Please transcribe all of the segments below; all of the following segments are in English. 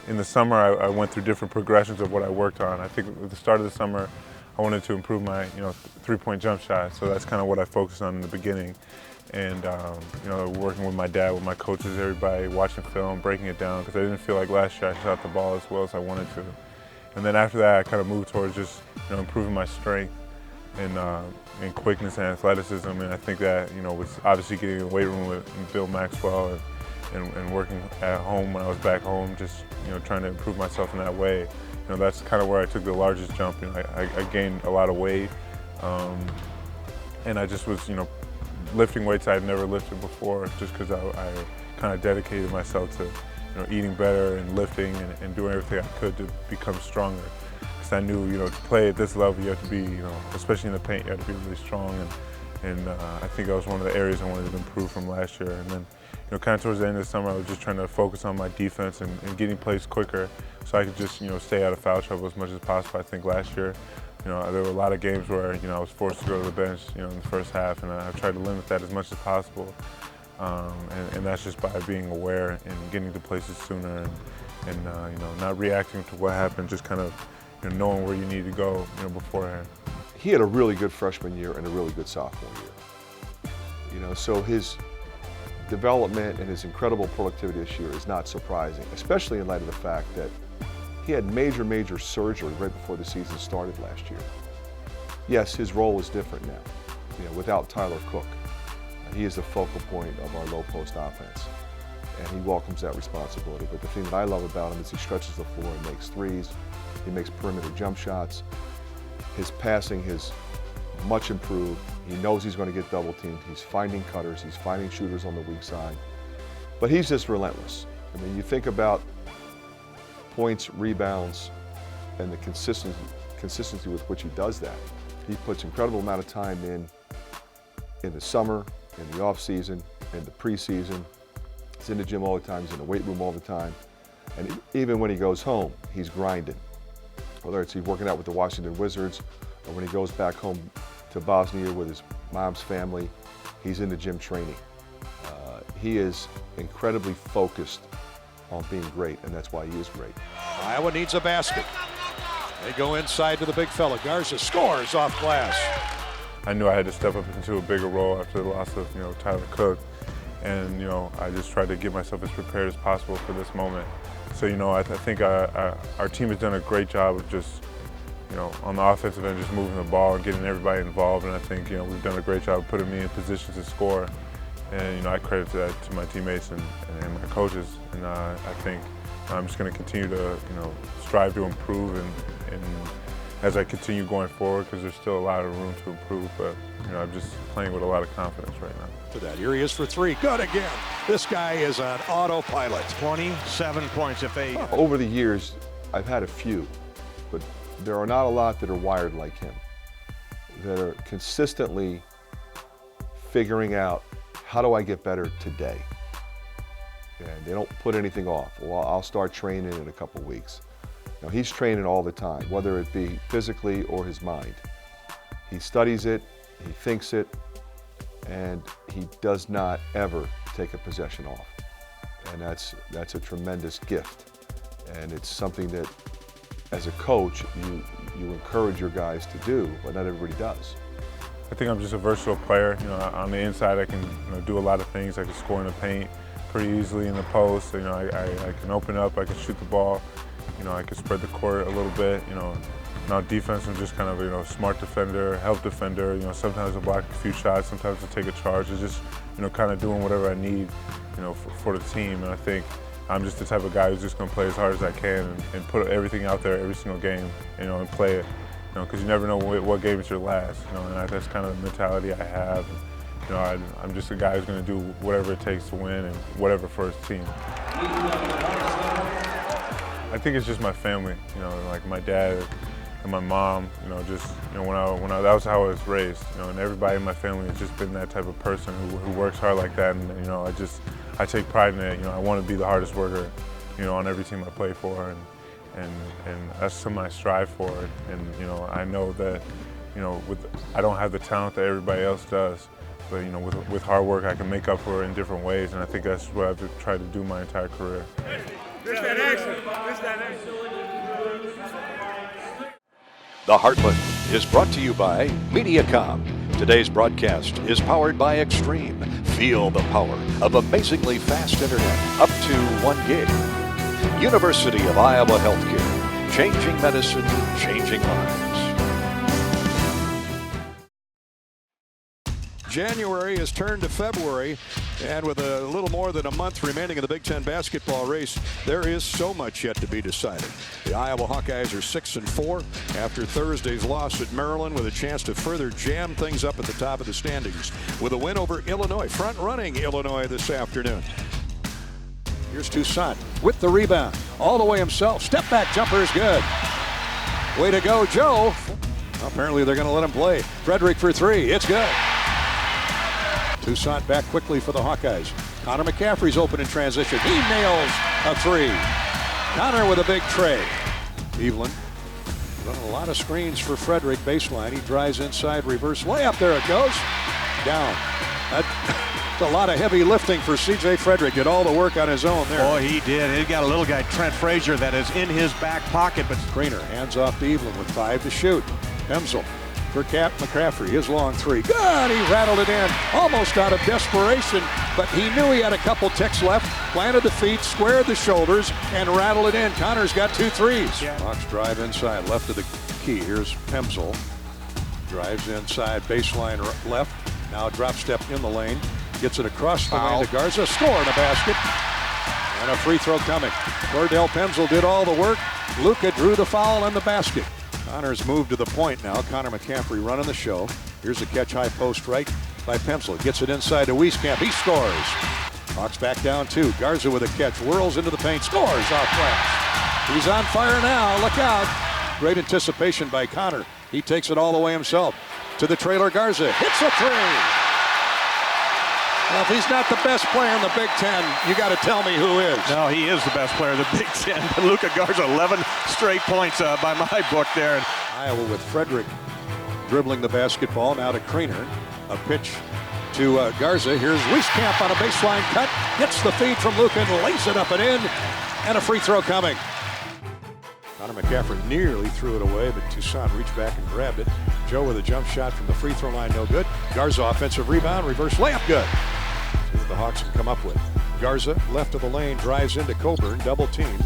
in the summer, I went through different progressions of what I worked on. I think at the start of the summer, I wanted to improve my, three-point jump shot. So that's kind of what I focused on in the beginning. And, working with my dad, with my coaches, everybody, watching film, breaking it down, because I didn't feel like last year I shot the ball as well as I wanted to. And then after that, I kind of moved towards just, improving my strength and quickness and athleticism. And I think that, was obviously getting in the weight room with Bill Maxwell and working at home when I was back home, just, trying to improve myself in that way. That's kind of where I took the largest jump. I gained a lot of weight, and I just was, lifting weights I had never lifted before, just because I kind of dedicated myself to, eating better and lifting and doing everything I could to become stronger. Because I knew, to play at this level, you have to be, especially in the paint, you have to be really strong. And I think that was one of the areas I wanted to improve from last year. And then, kind of towards the end of the summer, I was just trying to focus on my defense and getting plays quicker, so I could just, stay out of foul trouble as much as possible. I think last year, there were a lot of games where, I was forced to go to the bench, in the first half, and I tried to limit that as much as possible. And that's just by being aware and getting to places sooner and not reacting to what happened, just kind of, knowing where you need to go, beforehand. He had a really good freshman year and a really good sophomore year. So his development and his incredible productivity this year is not surprising, especially in light of the fact that he had major surgery right before the season started last year. Yes, his role is different now, without Tyler Cook. He is the focal point of our low post offense, and he welcomes that responsibility. But the thing that I love about him is he stretches the floor and makes threes. He makes perimeter jump shots. His passing is much improved. He knows he's going to get double teamed. He's finding cutters. He's finding shooters on the weak side. But he's just relentless. I mean, you think about points, rebounds, and the consistency with which he does that. He puts incredible amount of time in the summer, in the off season, in the preseason. He's in the gym all the time. He's in the weight room all the time. And even when he goes home, he's grinding. Whether it's he's working out with the Washington Wizards, or when he goes back home to Bosnia with his mom's family, he's in the gym training. He is incredibly focused on being great, and that's why he is great. Iowa needs a basket. They go inside to the big fella. Garza scores off glass. I knew I had to step up into a bigger role after the loss of, Tyler Cook. And, I just tried to get myself as prepared as possible for this moment. So, I think our team has done a great job of just, on the offensive end, just moving the ball and getting everybody involved. And I think, we've done a great job of putting me in position to score. And, I credit that to my teammates and my coaches. And I think I'm just going to continue to, strive to improve and as I continue going forward, because there's still a lot of room to improve. But, I'm just playing with a lot of confidence right now. To that, here he is for three. Good again. This guy is on autopilot. 27 points if they... Over the years, I've had a few, but there are not a lot that are wired like him, that are consistently figuring out, how do I get better today? And they don't put anything off. Well, I'll start training in a couple weeks. Now, he's training all the time, whether it be physically or his mind. He studies it, he thinks it, and he does not ever take a possession off. And that's a tremendous gift. And it's something that, as a coach, you encourage your guys to do, but not everybody does. I think I'm just a versatile player. On the inside, I can do a lot of things. I can score in the paint pretty easily in the post. I can open up, I can shoot the ball. I can spread the court a little bit. Now defense, I'm just kind of a smart defender, help defender. Sometimes I block a few shots, sometimes I take a charge. It's just kind of doing whatever I need, for the team. And I think I'm just the type of guy who's just going to play as hard as I can and put everything out there every single game, and play it. Because you never know what game is your last. And that's kind of the mentality I have. I'm just a guy who's going to do whatever it takes to win and whatever for his team. I think it's just my family, like my dad and my mom, when that was how I was raised, and everybody in my family has just been that type of person who works hard like that, and I take pride in it. I want to be the hardest worker, on every team I play for, and that's something I strive for, and I know that, I don't have the talent that everybody else does, but with hard work I can make up for it in different ways, and I think that's what I've tried to do my entire career. that action. Miss that action. The Heartland is brought to you by Mediacom. Today's broadcast is powered by Extreme. Feel the power of amazingly fast internet, up to 1 gig. University of Iowa Healthcare, changing medicine, changing lives. January has turned to February, and with a little more than a month remaining in the Big Ten basketball race, there is so much yet to be decided. The Iowa Hawkeyes are 6-4 after Thursday's loss at Maryland, with a chance to further jam things up at the top of the standings with a win over Illinois, front-running Illinois this afternoon. Here's Toussaint with the rebound, all the way himself. Step back jumper is good. Way to go, Joe. Apparently they're going to let him play. Frederick for three, it's good. Toussaint back quickly for the Hawkeyes. Connor McCaffrey's open in transition. He nails a three. Connor with a big tray. Evelyn running a lot of screens for Frederick. Baseline. He drives inside, reverse layup. There it goes. Down. That's a lot of heavy lifting for C.J. Frederick. Did all the work on his own there. Boy, he did. He got a little guy, Trent Frazier, that is in his back pocket. But Greener hands off to Evelyn with 5 to shoot. Hemsel for McCaffrey, his long three. Good, he rattled it in, almost out of desperation, but he knew he had a couple ticks left, planted the feet, squared the shoulders, and rattled it in. Connor's got 2 threes. Yeah. Hawks drive inside, left of the key. Here's Hemsel, drives inside, baseline left, now drop step in the lane, gets it across the lane to Garza, score in a basket, and a free throw coming. Cordell Pemsel did all the work. Luka drew the foul on the basket. Connor's moved to the point now. Connor McCaffrey running the show. Here's a catch, high post right by Pemsel. Gets it inside to Wieskamp. He scores. Hawks back down 2. Garza with a catch. Whirls into the paint. Scores off glass. He's on fire now. Look out. Great anticipation by Connor. He takes it all the way himself. To the trailer, Garza. Hits a three. Well, if he's not the best player in the Big Ten, you got to tell me who is. no, he is the best player in the Big Ten. Luka Garza, 11 straight points by my book there. Iowa with Frederick dribbling the basketball. Now to Creener. A pitch to Garza. Here's Wieskamp on a baseline cut. Gets the feed from Luka and lays it up and in. And a free throw coming. Connor McCaffrey nearly threw it away, but Toussaint reached back and grabbed it. Joe with a jump shot from the free throw line, no good. Garza offensive rebound, reverse layup, good. See what the Hawks can come up with. Garza left of the lane, drives into Coburn, double team.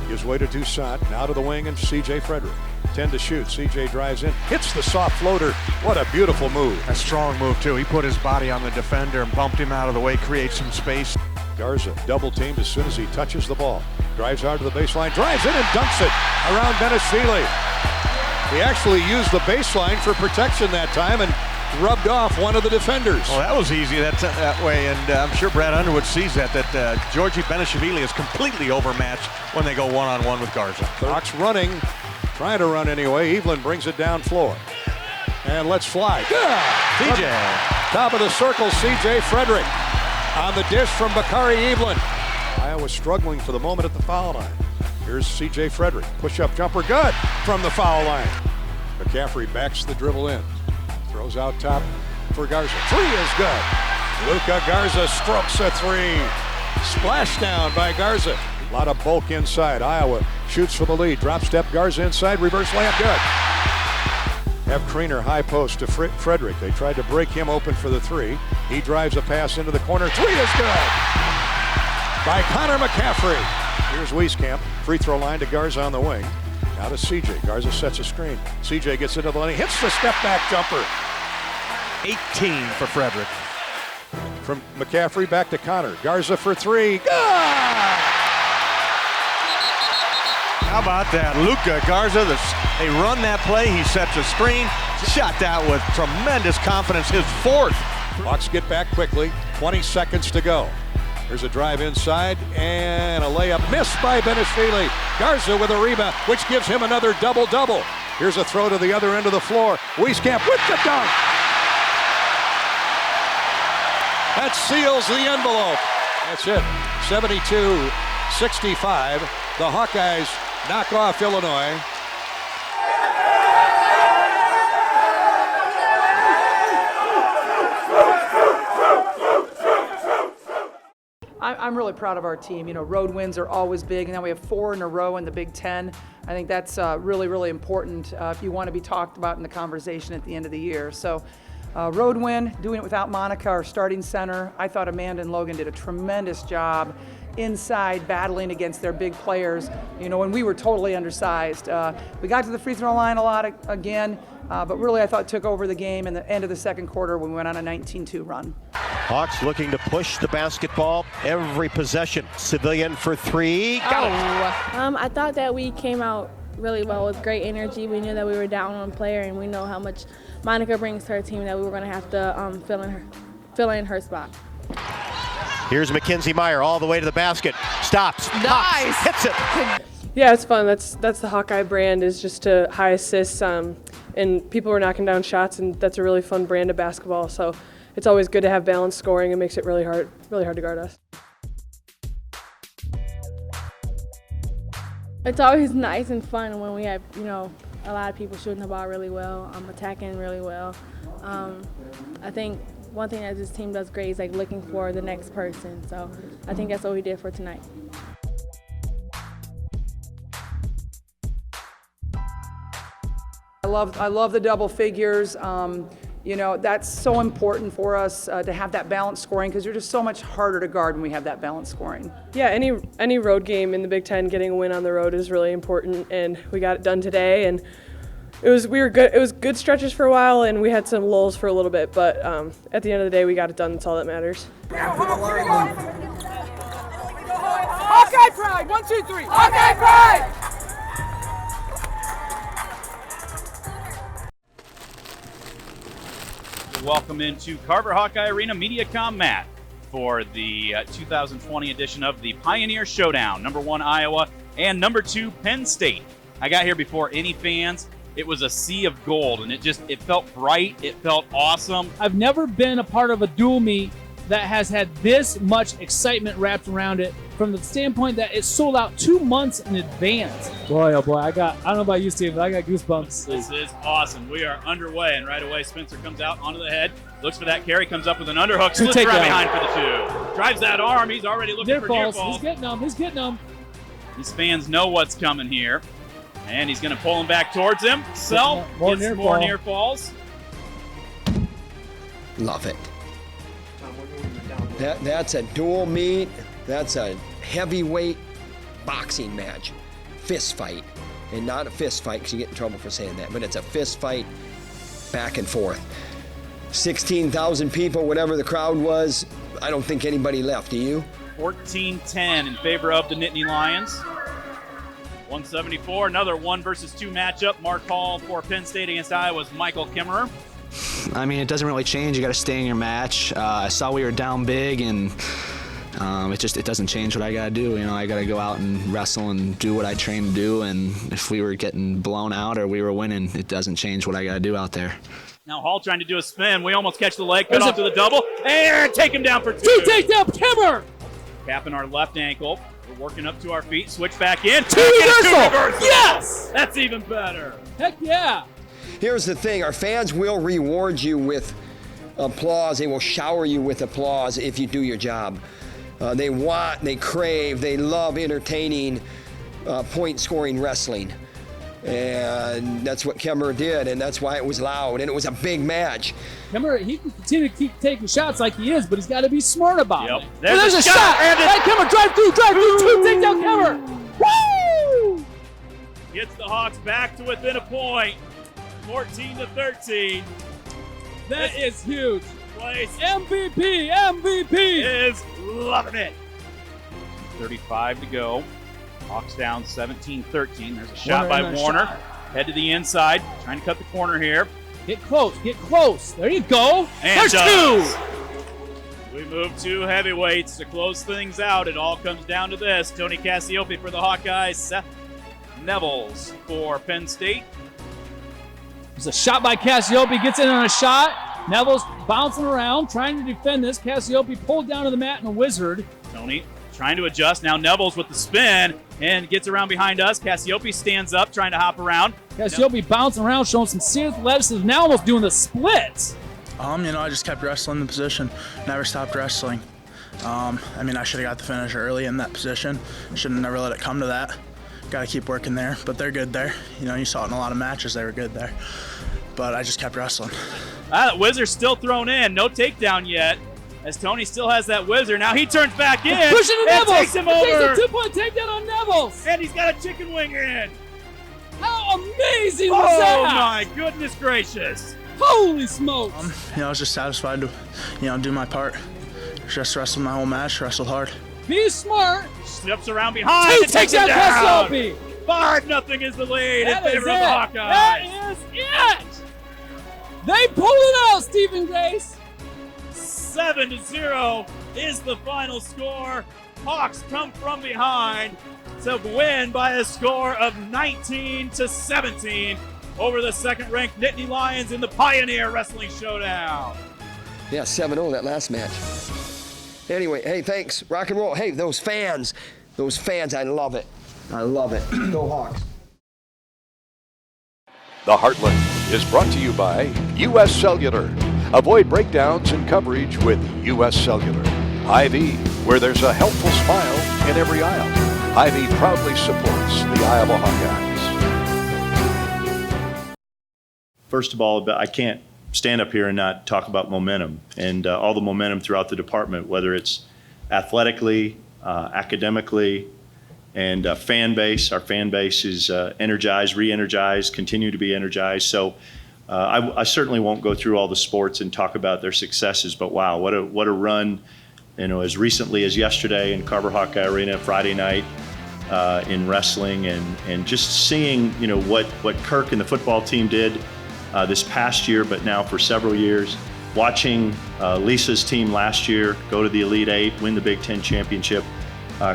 Gives way to Toussaint, now to the wing and C.J. Frederick. 10 to shoot, C.J. drives in, hits the soft floater. What a beautiful move. A strong move too. He put his body on the defender and bumped him out of the way, creates some space. Garza double teamed as soon as he touches the ball. Drives hard to the baseline, drives in and dunks it around Benishvili. He actually used the baseline for protection that time and rubbed off one of the defenders. Well, that was easy that way, and I'm sure Brad Underwood sees that Georgi Benishvili is completely overmatched when they go one-on-one with Garza. Hawks running, trying to run anyway. Evelyn brings it down floor. And let's fly. Good! CJ. Top of the circle, C.J. Frederick. On the dish from Bakari Evelyn. Iowa struggling for the moment at the foul line. Here's C.J. Frederick. Push-up jumper, good from the foul line. McCaffrey backs the dribble in. Throws out top for Garza. Three is good. Luka Garza strokes a three. Splashdown by Garza. A lot of bulk inside. Iowa shoots for the lead. Drop step, Garza inside. Reverse layup, good. Have Creener high post to Frederick. They tried to break him open for the three. He drives a pass into the corner. Three is good by Connor McCaffrey. Here's Wieskamp. Free throw line to Garza on the wing. Now to CJ. Garza sets a screen. CJ gets into the lane. Hits the step back jumper. 18 for Frederick. From McCaffrey back to Connor. Garza for three. Good! How about that? Luka Garza, they run that play. He sets a screen. Shot that with tremendous confidence. His fourth. Hawks get back quickly. 20 seconds to go. There's a drive inside and a layup missed by Benishvili. Garza with a rebound, which gives him another double-double. Here's a throw to the other end of the floor. Wieskamp with the dunk. That seals the envelope. That's it. 72-65. The Hawkeyes knock off Illinois. I'm really proud of our team. You know, road wins are always big, and then we have 4 in a row in the Big Ten. I think that's really, really important if you want to be talked about in the conversation at the end of the year. So, road win, doing it without Monica, our starting center. I thought Amanda and Logan did a tremendous job inside battling against their big players, you know, when we were totally undersized. We got to the free throw line a lot again, but really I thought took over the game in the end of the second quarter when we went on a 19-2 run. Hawks looking to push the basketball every possession. Civilian for 3. Got it. I thought that we came out really well with great energy. We knew that we were down on player, and we know how much Monica brings to our team that we were going to have to fill in her spot. Here's Mackenzie Meyer all the way to the basket. Stops. Nice. Hits it. Yeah, it's fun. That's the Hawkeye brand, is just to high assists, and people are knocking down shots, and that's a really fun brand of basketball. So it's always good to have balanced scoring. It makes it really hard to guard us. It's always nice and fun when we have, you know, a lot of people shooting the ball really well, attacking really well. I think one thing that this team does great is like looking for the next person. So I think that's what we did for tonight. I love the double figures. You know, that's so important for us to have that balanced scoring, because you're just so much harder to guard when we have that balanced scoring. Yeah, any road game in the Big Ten, getting a win on the road is really important, and we got it done today. And it was good stretches for a while, and we had some lulls for a little bit, but at the end of the day, we got it done. That's all that matters. Hawkeye pride! 1, 2, 3! Hawkeye pride! Welcome into Carver Hawkeye Arena MediaCom Mat for the 2020 edition of the Pioneer Showdown. Number 1 Iowa and number 2 Penn State. I got here before any fans. It was a sea of gold, and it felt bright. It felt awesome. I've never been a part of a dual meet that has had this much excitement wrapped around it, from the standpoint that it sold out 2 months in advance. Boy, oh boy, I don't know about you, Steve, but I got goosebumps. This is awesome. We are underway, and right away Spencer comes out onto the head, looks for that carry, comes up with an underhook, slips right behind for the 2. Drives that arm. He's already looking for near falls. He's getting them. These fans know what's coming here, and he's going to pull him back towards himself. More near falls. Love it. That's a dual meet. That's a heavyweight boxing match. Fist fight. And not a fist fight, because you get in trouble for saying that, but it's a fist fight back and forth. 16,000 people, whatever the crowd was. I don't think anybody left, do you? 14-10 in favor of the Nittany Lions. 174, another 1 versus 2 matchup. Mark Hall for Penn State against Iowa's Michael Kimmerer. I mean, it doesn't really change. You got to stay in your match. I saw we were down big, and it doesn't change what I got to do. You know, I got to go out and wrestle and do what I trained to do. And if we were getting blown out or we were winning, it doesn't change what I got to do out there. Now Hall trying to do a spin. We almost catch the leg, cut off to the double, and take him down for 2. 2 takedown, Kimmer! Capping our left ankle. We're working up to our feet. Switch back in. 2 reversal! Yes! That's even better. Heck yeah! Here's the thing, our fans will reward you with applause. They will shower you with applause if you do your job. They crave, they love entertaining point-scoring wrestling. And that's what Kemmerer did, and that's why it was loud, and it was a big match. Kemmerer, he can continue to keep taking shots like he is, but he's got to be smart about it. There's a shot! Hey, Kemmerer, drive through, 2, take down Kemmerer! Woo! Gets the Hawks back to within a point. 14-13. That is huge. Place MVP is loving it. 35 to go. Hawks down 17-13. There's a shot by Warner. Head to the inside, trying to cut the corner here. Get close. There you go. And there's 2. We move 2 heavyweights to close things out. It all comes down to this. Tony Cassiope for the Hawkeyes. Seth Nevels for Penn State. There's a shot by Cassiope, gets in on a shot. Nevels bouncing around, trying to defend this. Cassiope pulled down to the mat and a wizard. Tony trying to adjust. Now Nevels with the spin and gets around behind us. Cassiope stands up, trying to hop around. Cassiope bouncing around, showing some serious athleticism. Now almost doing the splits. You know, I just kept wrestling the position. Never stopped wrestling. I mean, I should have got the finish early in that position. Should have never let it come to that. Got to keep working there, but they're good there. You know, you saw it in a lot of matches, they were good there. But I just kept wrestling. That whizzer still thrown in. No takedown yet. As Tony still has that whizzer. Now he turns back in. Pushing to and Nevels. takes him over. Takes a 2-point takedown on Nevels. And he's got a chicken wing in. How amazing was that? Oh my goodness gracious. Holy smokes. You know, I was just satisfied to, you know, do my part. Just wrestled my whole match, wrestled hard. Be smart. Slips around behind. Two and takes him takedowns down. for Soapy. 5-0 is the lead in favor of the Hawkeyes. That is it. They pull it out, Stephen Grace. 7-0 is the final score. Hawks come from behind to win by a score of 19-17 over the second-ranked Nittany Lions in the Pioneer Wrestling Showdown. Yeah, 7-0 that last match. Anyway, hey, thanks. Rock and roll. Hey, those fans, I love it. I love it. Go Hawks. The Heartland is brought to you by U.S. Cellular. Avoid breakdowns in coverage with U.S. Cellular. Hy-Vee, where there's a helpful smile in every aisle. Hy-Vee proudly supports the Iowa Hawkeyes. First of all, I can't stand up here and not talk about momentum and all the momentum throughout the department, whether it's athletically, academically, and fan base. Our fan base is energized, re-energized, continue to be energized. So I certainly won't go through all the sports and talk about their successes, but wow, what a run, you know, as recently as yesterday in Carver Hawkeye Arena, Friday night in wrestling, and just seeing, you know, what Kirk and the football team did this past year, but now for several years. Watching Lisa's team last year go to the Elite Eight, win the Big Ten championship.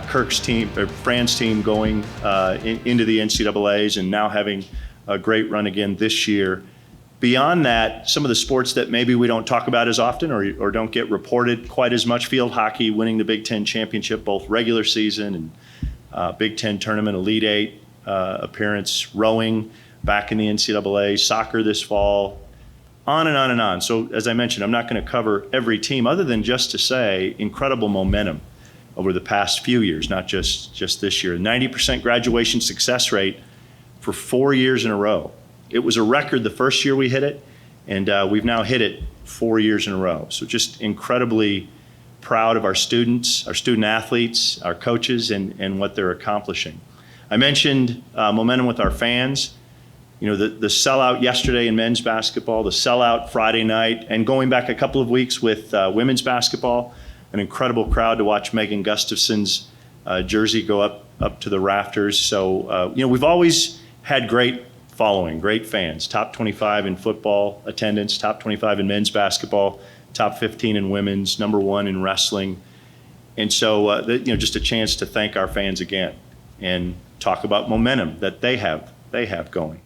Kirk's team, or Fran's team, going into the NCAAs and now having a great run again this year. Beyond that, some of the sports that maybe we don't talk about as often or don't get reported quite as much: field hockey, winning the Big Ten championship, both regular season and Big Ten tournament, Elite Eight appearance, rowing back in the NCAA, soccer this fall, on and on and on. So as I mentioned, I'm not going to cover every team other than just to say incredible momentum over the past few years, not just this year. 90% graduation success rate for 4 years in a row. It was a record the first year we hit it, and we've now hit it 4 years in a row. So just incredibly proud of our students, our student athletes, our coaches, and what they're accomplishing. I mentioned momentum with our fans. You know, the sellout yesterday in men's basketball, the sellout Friday night, and going back a couple of weeks with women's basketball, an incredible crowd to watch Megan Gustafson's jersey go up to the rafters. So, you know, we've always had great following, great fans, top 25 in football attendance, top 25 in men's basketball, top 15 in women's, number 1 in wrestling. And so, you know, just a chance to thank our fans again and talk about momentum that they have going.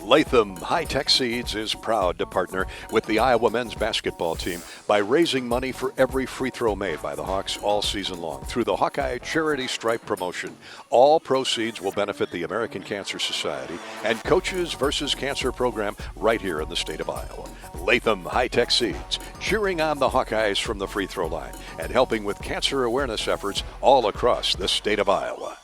Latham High-Tech Seeds is proud to partner with the Iowa men's basketball team by raising money for every free throw made by the Hawks all season long through the Hawkeye Charity Stripe promotion. All proceeds will benefit the American Cancer Society and Coaches vs. Cancer program right here in the state of Iowa. Latham High-Tech Seeds, cheering on the Hawkeyes from the free throw line and helping with cancer awareness efforts all across the state of Iowa.